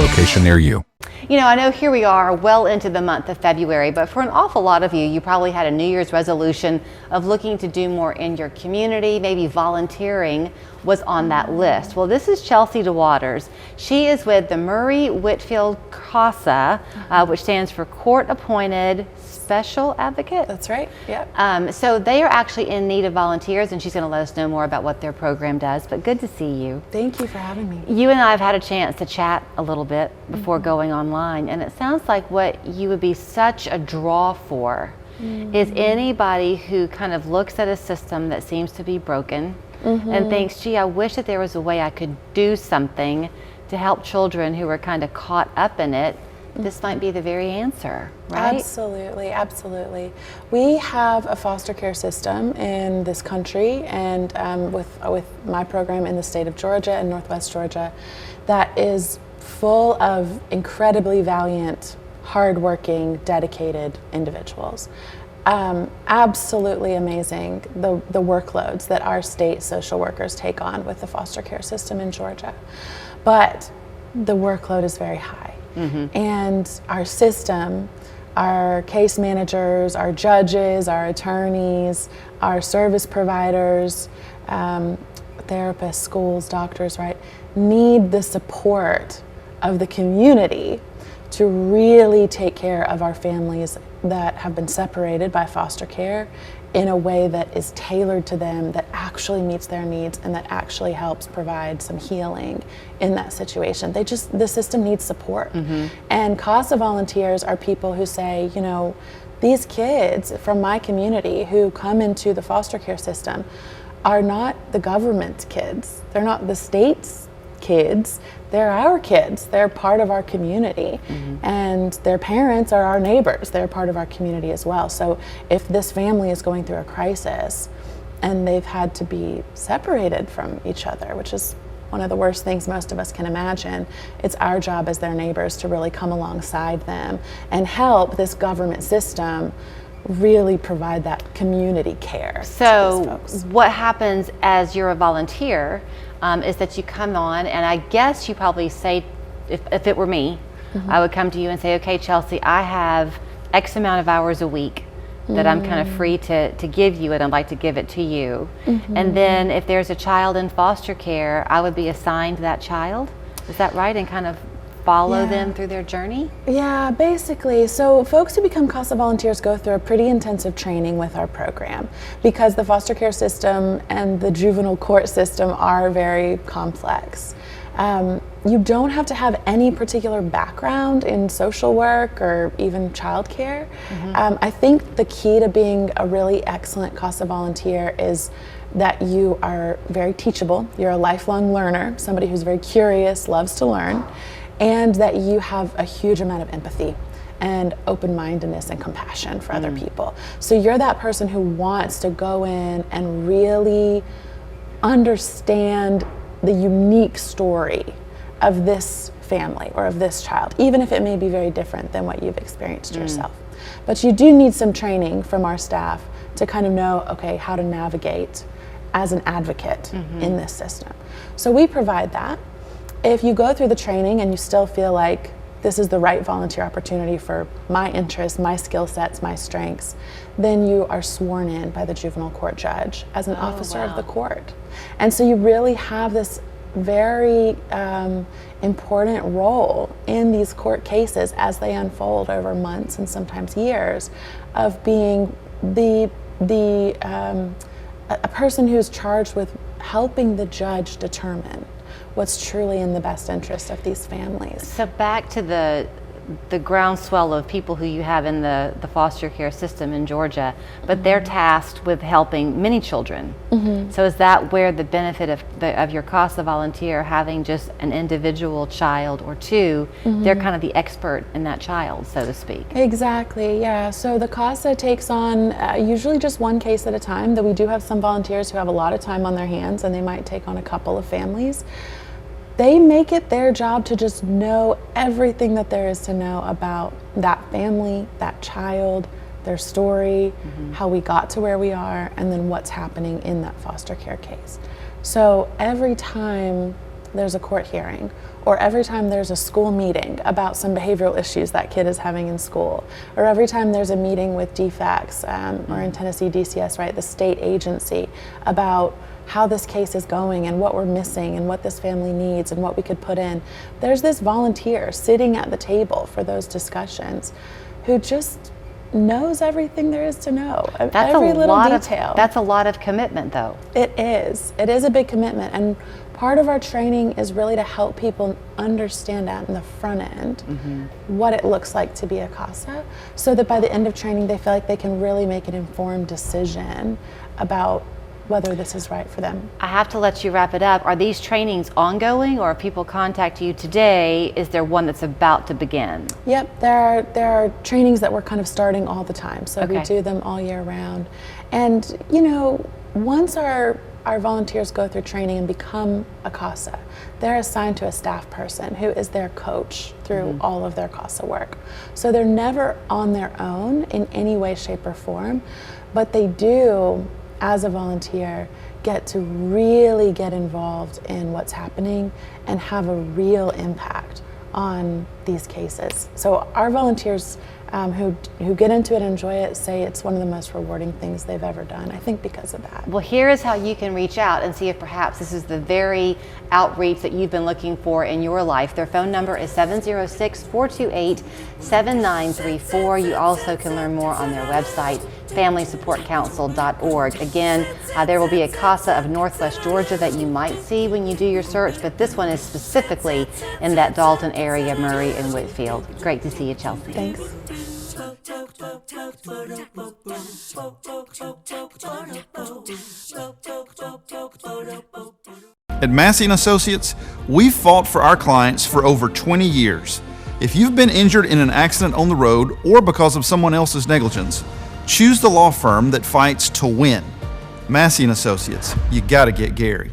location near you. You know, I know here we are well into the month of February, but for an awful lot of you, you probably had a New Year's resolution of looking to do more in your community. Maybe volunteering was on that list. Well, this is Chelsea DeWaters. She is with the Murray Whitfield CASA, which stands for Court Appointed Special Advocate. That's right, yep. So they are actually in need of volunteers, and she's going to let us know more about what their program does, but good to see you. Thank you for having me. You and I have had a chance to chat a little bit before going online, and it sounds like what you would be such a draw for is anybody who kind of looks at a system that seems to be broken and thinks, gee, I wish that there was a way I could do something to help children who are kind of caught up in it. This might be the very answer, right? Absolutely, absolutely. We have a foster care system in this country, and with my program in the state of Georgia and Northwest Georgia, that is full of incredibly valiant, hardworking, dedicated individuals. Absolutely amazing, the workloads that our state social workers take on with the foster care system in Georgia. But the workload is very high. And our system, our case managers, our judges, our attorneys, our service providers, therapists, schools, doctors, right, need the support of the community to really take care of our families that have been separated by foster care in a way that is tailored to them, that actually meets their needs, and that actually helps provide some healing in that situation. The system needs support. And CASA volunteers are people who say, you know, these kids from my community who come into the foster care system are not the government's kids. They're not the state's kids. They're our kids. They're part of our community. And their parents are our neighbors. They're part of our community as well. So if this family is going through a crisis and they've had to be separated from each other, which is one of the worst things most of us can imagine, it's our job as their neighbors to really come alongside them and help this government system really provide that community care. So to these folks. what happens as you're a volunteer is that you come on, and I guess you probably say, if it were me, I would come to you and say, okay, Chelsea, I have X amount of hours a week that I'm kind of free to give you, and I'd like to give it to you. And then if there's a child in foster care, I would be assigned that child. Is that right? And kind of follow them through their journey? Yeah, basically. So folks who become CASA volunteers go through a pretty intensive training with our program because the foster care system and the juvenile court system are very complex. You don't have to have any particular background in social work or even childcare. I think the key to being a really excellent CASA volunteer is that you are very teachable. You're a lifelong learner, somebody who's very curious, loves to learn, and that you have a huge amount of empathy and open-mindedness and compassion for other people. So you're that person who wants to go in and really understand the unique story of this family or of this child, even if it may be very different than what you've experienced yourself. But you do need some training from our staff to kind of know, okay, how to navigate as an advocate in this system. So we provide that. If you go through the training and you still feel like this is the right volunteer opportunity for my interests, my skill sets, my strengths, then you are sworn in by the juvenile court judge as an officer of the court. And so you really have this very important role in these court cases as they unfold over months and sometimes years, of being a person who's charged with helping the judge determine what's truly in the best interest of these families. So back to the groundswell of people who you have in the foster care system in Georgia, but they're tasked with helping many children. So is that where the benefit of your CASA volunteer having just an individual child or two, they're kind of the expert in that child, so to speak? Exactly, yeah. So the CASA takes on usually just one case at a time, though we do have some volunteers who have a lot of time on their hands and they might take on a couple of families. They make it their job to just know everything that there is to know about that family, that child, their story, how we got to where we are, and then what's happening in that foster care case. So every time there's a court hearing or every time there's a school meeting about some behavioral issues that kid is having in school, or every time there's a meeting with DFACS, or in Tennessee DCS, right, the state agency, about how this case is going and what we're missing and what this family needs and what we could put in. There's this volunteer sitting at the table for those discussions who just knows everything there is to know. Every little detail. That's a lot of commitment, though. It is. It is a big commitment. And part of our training is really to help people understand on the front end what it looks like to be a CASA, so that by the end of training they feel like they can really make an informed decision about whether this is right for them. I have to let you wrap it up. Are these trainings ongoing, or if people contact you today, is there one that's about to begin? Yep, there are trainings that we're kind of starting all the time, so we Okay. do them all year round. And you know, once our volunteers go through training and become a CASA, they're assigned to a staff person who is their coach through all of their CASA work. So they're never on their own in any way, shape, or form, but they do, as a volunteer, get to really get involved in what's happening and have a real impact on these cases. So our volunteers who get into it and enjoy it say it's one of the most rewarding things they've ever done, I think because of that. Well, here is how you can reach out and see if perhaps this is the very outreach that you've been looking for in your life. Their phone number is 706-428-7934. You also can learn more on their website, familysupportcouncil.org. Again, there will be a CASA of Northwest Georgia that you might see when you do your search, but this one is specifically in that Dalton area, Murray and Whitfield. Great to see you, Chelsea. Thanks. At Massey & Associates, we've fought for our clients for over 20 years. If you've been injured in an accident on the road or because of someone else's negligence, choose the law firm that fights to win. Massey & Associates, you gotta get Gary.